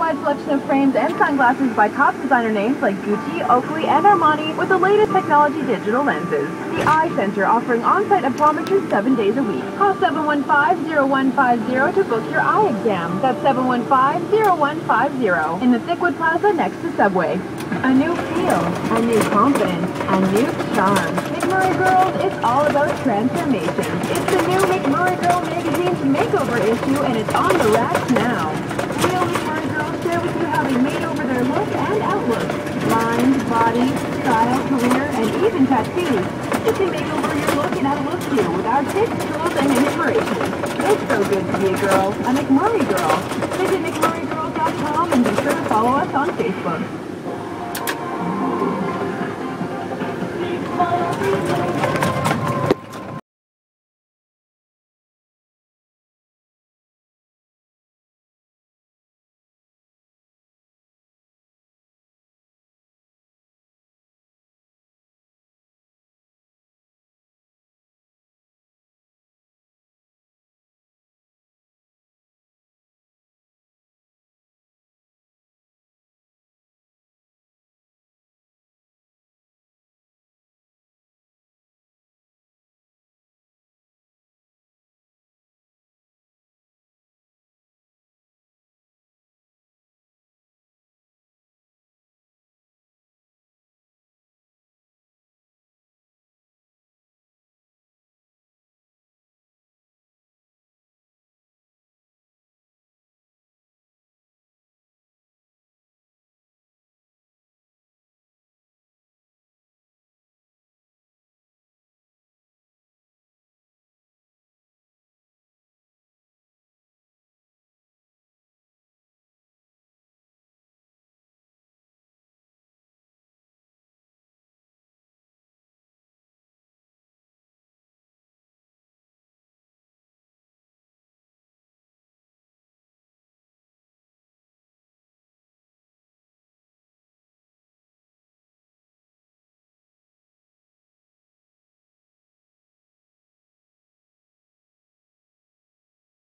wide selection of frames and sunglasses by top designer names like Gucci, Oakley, and Armani with the latest technology digital lenses. The Eye Center offering on-site optometry 7 days a week. Call 715-0150 to book your eye exam. That's 715-0150 in the Thickwood Plaza next to Subway. A new feel, a new confidence, a new charm. McMurray Girls, it's all about transformation. It's the new McMurray Girl magazine's makeover issue, and it's on the racks now. Real McMurray Girls share with you how they made over their look and outlook. Lines, body, style, career, and even tattoos. You can make over your look and outlook too with our tips, tools, and inspiration. It's so good to be a girl, a McMurray Girl. Visit McMurraygirls.com and be sure to follow us on Facebook.